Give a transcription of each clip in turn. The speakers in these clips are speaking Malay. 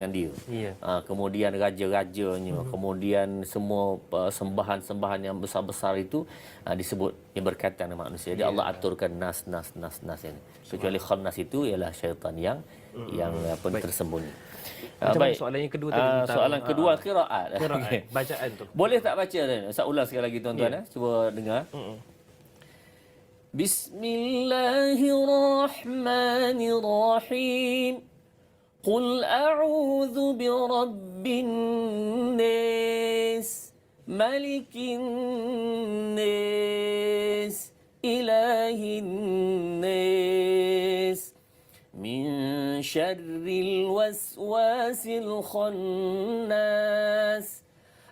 dia. Ya. Kemudian raja-rajanya, kemudian semua sembahan-sembahan yang besar-besar itu disebut yang berkaitan dengan manusia. Jadi Allah aturkan nas ini. Kecuali khannas itu ialah syaitan yang tersembunyi. Macam mana Baik. soalan yang kedua tadi tentang Soalan kedua qiraat. qiraat, bacaan tu. Boleh tak baca ni? Saya ulang sekali lagi tuan-tuan Cuba dengar. Bismillahirrahmanirrahim. Qul a'udzu birabbin nas, malikin nas, ilahin nas, min syarril waswasil khannas,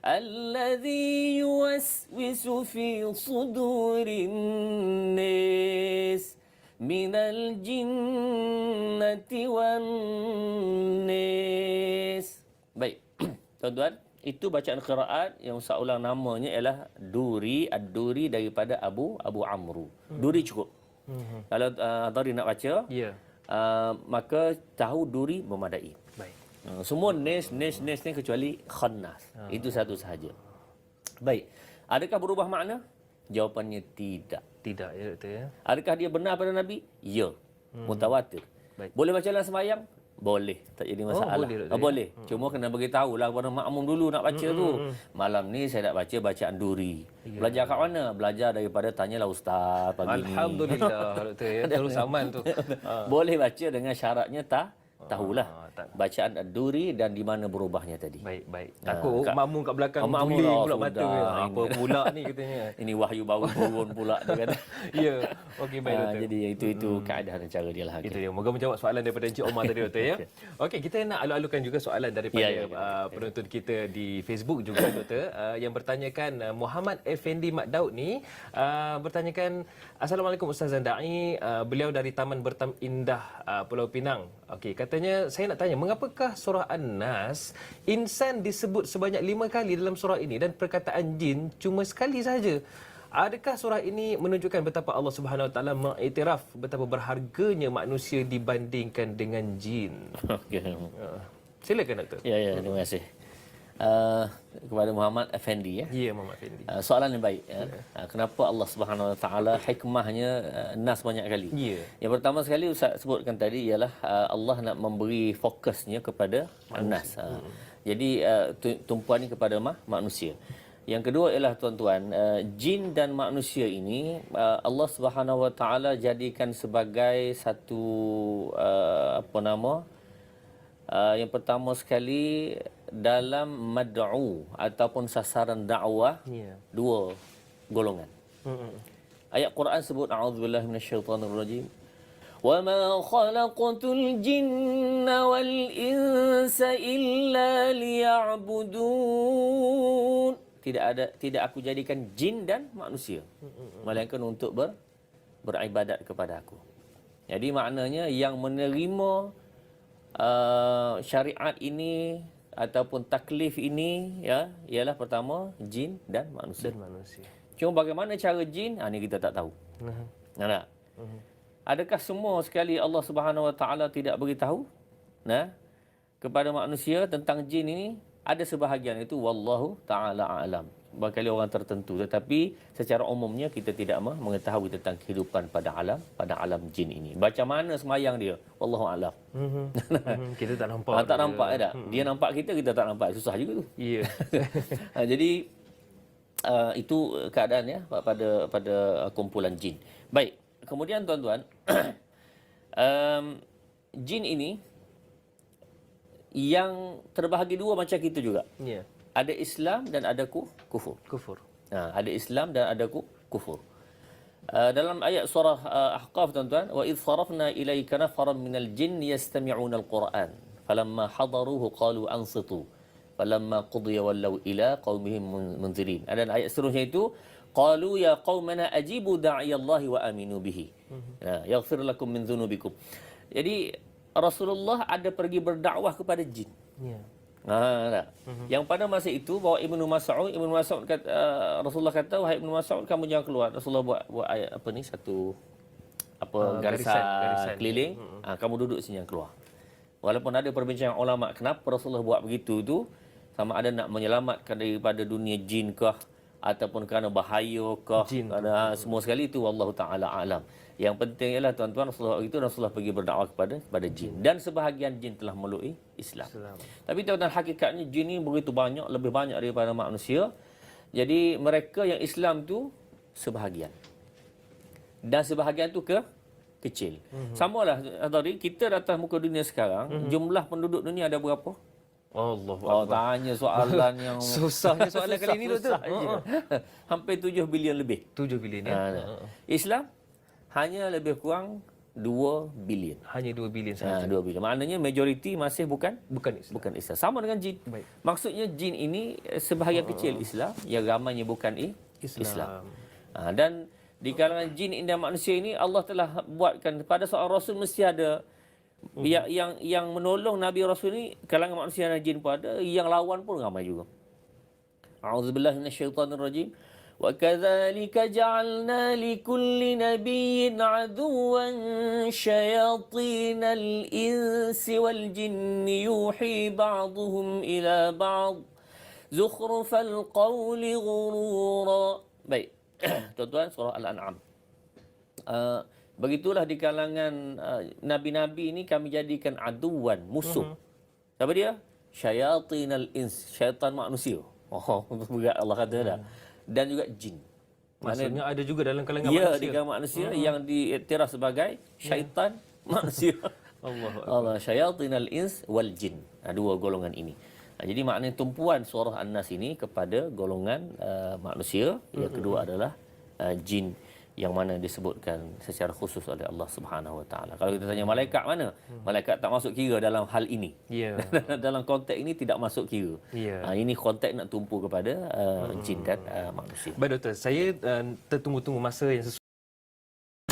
alladzi yuwaswisu fi sudurin nas, minal jinnati wan nas. Baik, tuan-tuan, itu bacaan qiraat yang Ustaz ulang namanya ialah Duri, Ad-Duri daripada Abu Amru. Duri cukup. Kalau Tari nak baca, maka tahu Duri memadai. Baik. Semua nes ni kecuali khannas. Itu satu sahaja. Baik. Adakah berubah makna? Jawapannya tidak. Tidak ya doktor ya. Adakah dia benar pada Nabi? Ya. Mutawatir. Baik. Boleh baca dalam sembahyang? Boleh. Tak jadi masalah. Boleh, doktor, Boleh. Cuma kena beritahulah kepada makmum dulu nak baca tu. Malam ni saya nak baca bacaan Duri. Belajar kat mana? Belajar daripada tanyalah ustaz pagi ni. Alhamdulillah doktor ya. Terus aman tu. Boleh baca dengan syaratnya tahulah bacaan Ad-Duri dan di mana berubahnya tadi. Baik. Takut makmum kat belakang makmum tuling pula mata. Apa pula ni katanya. Ini wahyu baru turun pula dia kata. Ya. Okey baik doktor. Jadi itu keadaan dan cara dia lah. Itu dia. Moga menjawab soalan daripada Encik Omar tadi doktor ya. Okey, kita nak alu-alukan juga soalan daripada penonton kita di Facebook juga doktor yang bertanyakan Muhammad Effendi Mak Daud ni bertanyakan, Assalamualaikum Ustaz Zandai, beliau dari Taman Bertam Indah Pulau Pinang. Okey, katanya saya nak tanya, mengapakah surah An-Nas insan disebut sebanyak 5 kali dalam surah ini dan perkataan jin cuma sekali sahaja? Adakah surah ini menunjukkan betapa Allah Subhanahu Wa Taala mengiktiraf betapa berharganya manusia dibandingkan dengan jin? Okey. Silakan doktor. Ya, terima kasih. Kepada Muhammad Effendi Ya, Muhammad Effendi. Soalan yang baik. Kenapa Allah Subhanahu Wa Taala hikmahnya nas banyak kali? Yang pertama sekali Ustaz sebutkan tadi ialah Allah nak memberi fokusnya kepada nas. Jadi tumpuan ini kepada manusia. Yang kedua ialah tuan-tuan, jin dan manusia ini Allah Subhanahu Wa Taala jadikan sebagai satu yang pertama sekali dalam mad'u ataupun sasaran dakwah dua golongan. Ayat Quran sebut a'udzubillahi minasyaitonirrajim. Wa ma khalaqatul jinna wal insa illa liya'budun. Tidak aku jadikan jin dan manusia melainkan untuk beribadat kepada aku. Jadi maknanya yang menerima syariat ini ataupun taklif ini ialah pertama jin dan manusia. Cuma bagaimana cara jin? Ini kita tak tahu. Tak? Adakah semua sekali Allah Subhanahu Wa Taala tidak beritahu kepada manusia tentang jin ini? Ada sebahagian itu wallahu taala a'lam. Barangkali orang tertentu, tetapi secara umumnya kita tidak mengetahui tentang kehidupan pada alam jin ini. Macam mana semayang dia? Wallahu a'lam. Kita tak nampak. Tak nampak tak? Dia nampak kita tak nampak. Susah juga tu. Ya. Jadi itu keadaan pada kumpulan jin. Baik. Kemudian tuan-tuan, jin ini yang terbahagi dua macam kita juga. Ada Islam dan ada kufur. Ada Islam dan ada kufur. Dalam ayat surah Ahqaf tuan-tuan, wa idh sarafna ilayka nafaran minal jin yastami'una al-Quran falamma hadaruhu qalu ansitu falamma qudiya wallaw ila qaumihim munzirin. Dan ayat seterusnya itu qalu ya qaumana ajibu da'iyallahi wa aminu bihi. Yaghfir lakum min dhunubikum. Jadi Rasulullah ada pergi berdakwah kepada jin. Yang pada masa itu bawa Ibnu Mas'ud kata, Rasulullah kata, wahai Ibnu Mas'ud, kamu jangan keluar. Rasulullah buat ayat satu garisan keliling. Kamu duduk sini, jangan keluar. Walaupun ada perbincangan ulama kenapa Rasulullah buat begitu tu, sama ada nak menyelamatkan daripada dunia jin kah ataupun kerana bahaya kah, kerana semua sekali itu wallahu taala alam. Yang penting ialah tuan-tuan, Rasulullah itu Rasulullah pergi berdakwah kepada jin, dan sebahagian jin telah memeluk Islam. Tapi tuan-tuan, hakikatnya jin ni begitu banyak, lebih banyak daripada manusia. Jadi mereka yang Islam tu sebahagian, dan sebahagian tu kecil. Samalah tadi kita atas muka dunia sekarang, jumlah penduduk dunia ada berapa? Tanya soalan yang susahnya soalan kali ini, Doktor. Hampir 7 bilion lebih. 7 bilion ya. Islam hanya lebih kurang 2 bilion. Hanya 2 bilion sahaja. 2 bilion. Maknanya majoriti masih bukan Islam. Bukan Islam. Sama dengan jin. Baik. Maksudnya jin ini sebahagian kecil Islam, yang ramainya bukan Islam. Dan di kalangan jin dan manusia ini Allah telah buatkan pada seorang rasul mesti ada yang menolong Nabi Rasul ni. Kalangan manusia dan jin pun ada, yang lawan pun ramai juga. A'udzubillahi minasyaitonirrajim. Wa kadzalika ja'alna likulli nabiyyin 'aduwan syayatinal insi wal jinni yuhi ba'dhum ila ba'd zukhrufal qawli ghurura. Baik. Tuan-tuan, surah Al-An'am. Begitulah di kalangan nabi-nabi ini kami jadikan aduwan, musuh. Siapa dia? Syayatinal ins, syaitan manusia. Berat Allah kata dah. Dan juga jin. Maksudnya ada juga dalam kalangan manusia. Ya, manusia. di kalangan manusia yang diiktiraf sebagai syaitan manusia. Allah, syayatinal ins wal jin. Dua golongan ini. Jadi maknanya tumpuan surah An-Nas ini kepada golongan manusia. Yang kedua adalah jin, yang mana disebutkan secara khusus oleh Allah Subhanahu Wa Taala. Kalau kita tanya malaikat mana? Malaikat tak masuk kira dalam hal ini. Dalam konteks ini tidak masuk kira. Ini konteks nak tumpu kepada jin dan manusia. Baik, Doktor, saya tertunggu-tunggu masa yang sesuai.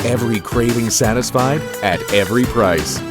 Every craving satisfied at every price.